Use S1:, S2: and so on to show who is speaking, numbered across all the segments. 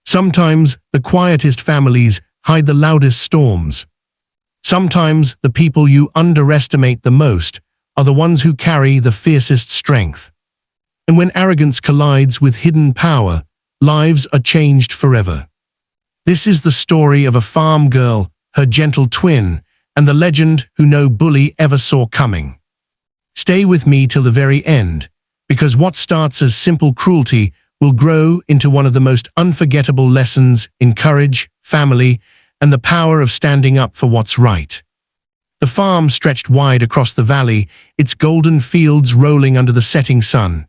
S1: Sometimes the quietest families hide the loudest storms. Sometimes the people you underestimate the most are the ones who carry the fiercest strength. And when arrogance collides with hidden power, lives are changed forever. This is the story of a farm girl, her gentle twin, and the legend who no bully ever saw coming. Stay with me till the very end, because what starts as simple cruelty will grow into one of the most unforgettable lessons in courage, family, and the power of standing up for what's right. The farm stretched wide across the valley, its golden fields rolling under the setting sun.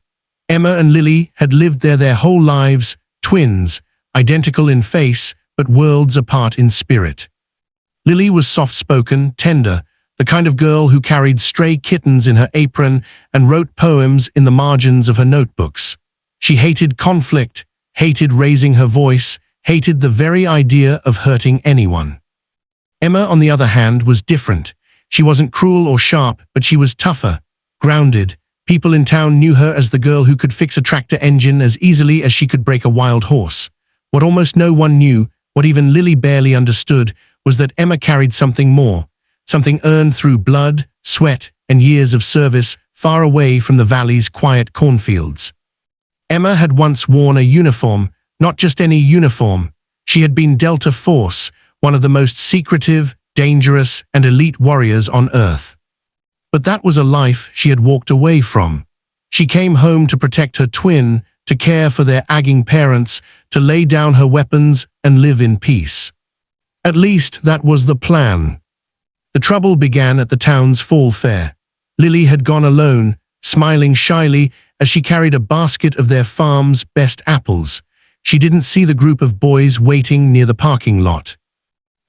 S1: Emma and Lily had lived there their whole lives, twins, identical in face, but worlds apart in spirit. Lily was soft-spoken, tender, the kind of girl who carried stray kittens in her apron and wrote poems in the margins of her notebooks. She hated conflict, hated raising her voice, hated the very idea of hurting anyone. Emma, on the other hand, was different. She wasn't cruel or sharp, but she was tougher, grounded. People in town knew her as the girl who could fix a tractor engine as easily as she could break a wild horse. What almost no one knew, what even Lily barely understood, was that Emma carried something more, something earned through blood, sweat, and years of service far away from the valley's quiet cornfields. Emma had once worn a uniform, not just any uniform. She had been Delta Force, one of the most secretive, dangerous, and elite warriors on Earth. But that was a life she had walked away from. She came home to protect her twin, to care for their aging parents, to lay down her weapons and live in peace. At least that was the plan. The trouble began at the town's fall fair. Lily had gone alone, smiling shyly as she carried a basket of their farm's best apples. She didn't see the group of boys waiting near the parking lot.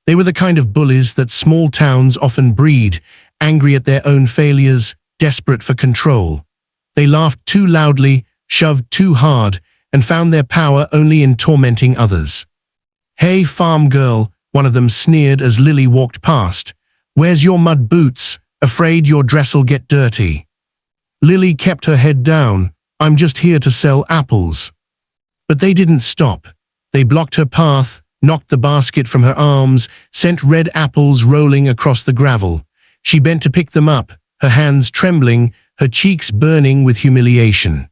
S1: They were the kind of bullies that small towns often breed, angry at their own failures, desperate for control. They laughed too loudly, shoved too hard, and found their power only in tormenting others. "Hey, farm girl," one of them sneered as Lily walked past. "Where's your mud boots? Afraid your dress'll get dirty." Lily kept her head down. "I'm just here to sell apples." But they didn't stop. They blocked her path, knocked the basket from her arms, sent red apples rolling across the gravel. She bent to pick them up, her hands trembling, her cheeks burning with humiliation.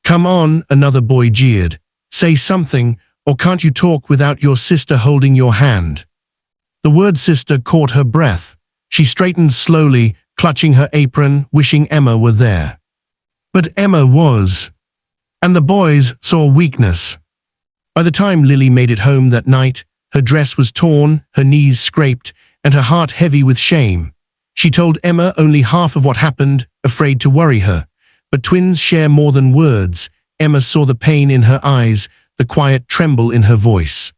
S1: "Come on," another boy jeered. "Say something, or can't you talk without your sister holding your hand?" The word sister caught her breath. She straightened slowly, clutching her apron, wishing Emma were there. But Emma was. And the boys saw weakness. By the time Lily made it home that night, her dress was torn, her knees scraped, and her heart heavy with shame. She told Emma only half of what happened, afraid to worry her. But twins share more than words. Emma saw the pain in her eyes, the quiet tremble in her voice.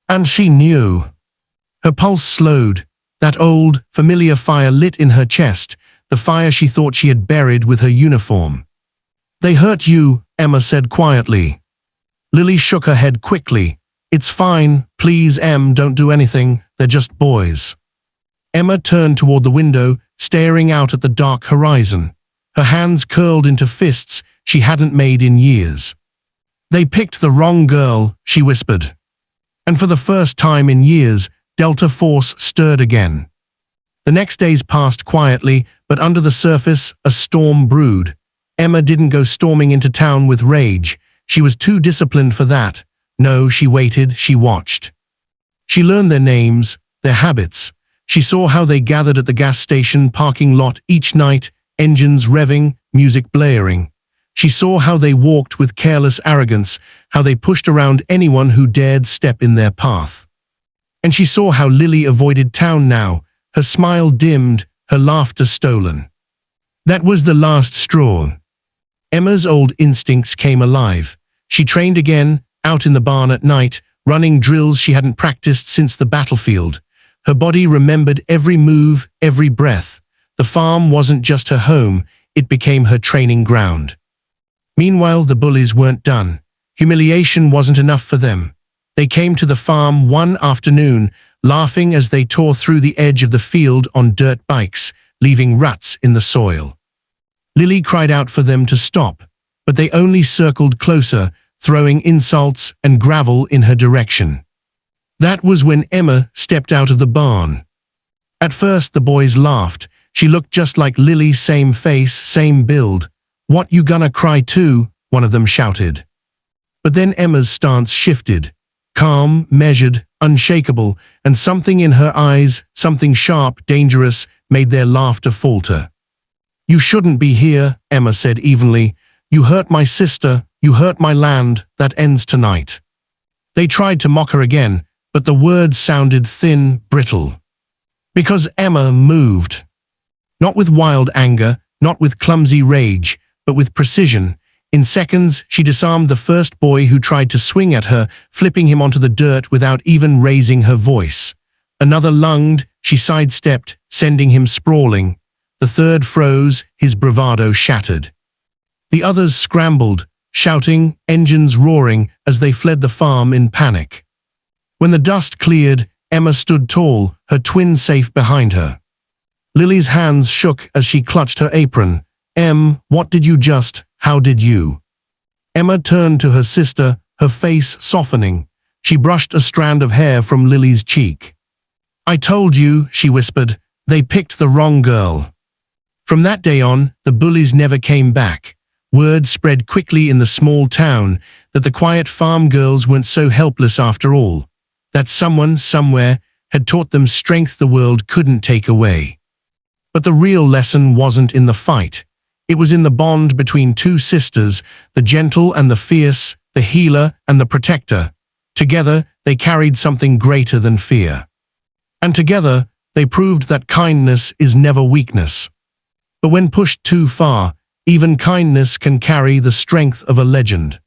S1: And she knew. Her pulse slowed. That old, familiar fire lit in her chest, the fire she thought she had buried with her uniform. "They hurt you," Emma said quietly. Lily shook her head quickly. "It's fine, please, Em, don't do anything, they're just boys." Emma turned toward the window, staring out at the dark horizon. Her hands curled into fists she hadn't made in years. "They picked the wrong girl," she whispered. And for the first time in years, Delta Force stirred again. The next days passed quietly, but under the surface, a storm brewed. Emma didn't go storming into town with rage. She was too disciplined for that. No, she waited, she watched. She learned their names, their habits. She saw how they gathered at the gas station parking lot each night, engines revving, music blaring. She saw how they walked with careless arrogance, how they pushed around anyone who dared step in their path. And she saw how Lily avoided town now, her smile dimmed, her laughter stolen. That was the last straw. Emma's old instincts came alive. She trained again, out in the barn at night, running drills she hadn't practiced since the battlefield. Her body remembered every move, every breath. The farm wasn't just her home, it became her training ground. Meanwhile, the bullies weren't done. Humiliation wasn't enough for them. They came to the farm one afternoon, laughing as they tore through the edge of the field on dirt bikes, leaving ruts in the soil. Lily cried out for them to stop, but they only circled closer, throwing insults and gravel in her direction. That was when Emma stepped out of the barn. At first the boys laughed. She looked just like Lily, same face, same build. "What, you gonna cry too?" one of them shouted. But then Emma's stance shifted. Calm, measured, unshakable, and something in her eyes, something sharp, dangerous, made their laughter falter. "You shouldn't be here," Emma said evenly. "You hurt my sister, you hurt my land, that ends tonight." They tried to mock her again, but the words sounded thin, brittle. Because Emma moved. Not with wild anger, not with clumsy rage, but with precision. In seconds, she disarmed the first boy who tried to swing at her, flipping him onto the dirt without even raising her voice. Another lunged, she sidestepped, sending him sprawling. The third froze, his bravado shattered. The others scrambled, shouting, engines roaring, as they fled the farm in panic. When the dust cleared, Emma stood tall, her twin safe behind her. Lily's hands shook as she clutched her apron. What did you just, how did you?" Emma turned to her sister, her face softening. She brushed a strand of hair from Lily's cheek. "I told you," she whispered, "they picked the wrong girl." From that day on, the bullies never came back. Word spread quickly in the small town that the quiet farm girls weren't so helpless after all, that someone, somewhere, had taught them strength the world couldn't take away. But the real lesson wasn't in the fight. It was in the bond between two sisters, the gentle and the fierce, the healer and the protector. Together, they carried something greater than fear. And together, they proved that kindness is never weakness. But when pushed too far, even kindness can carry the strength of a legend.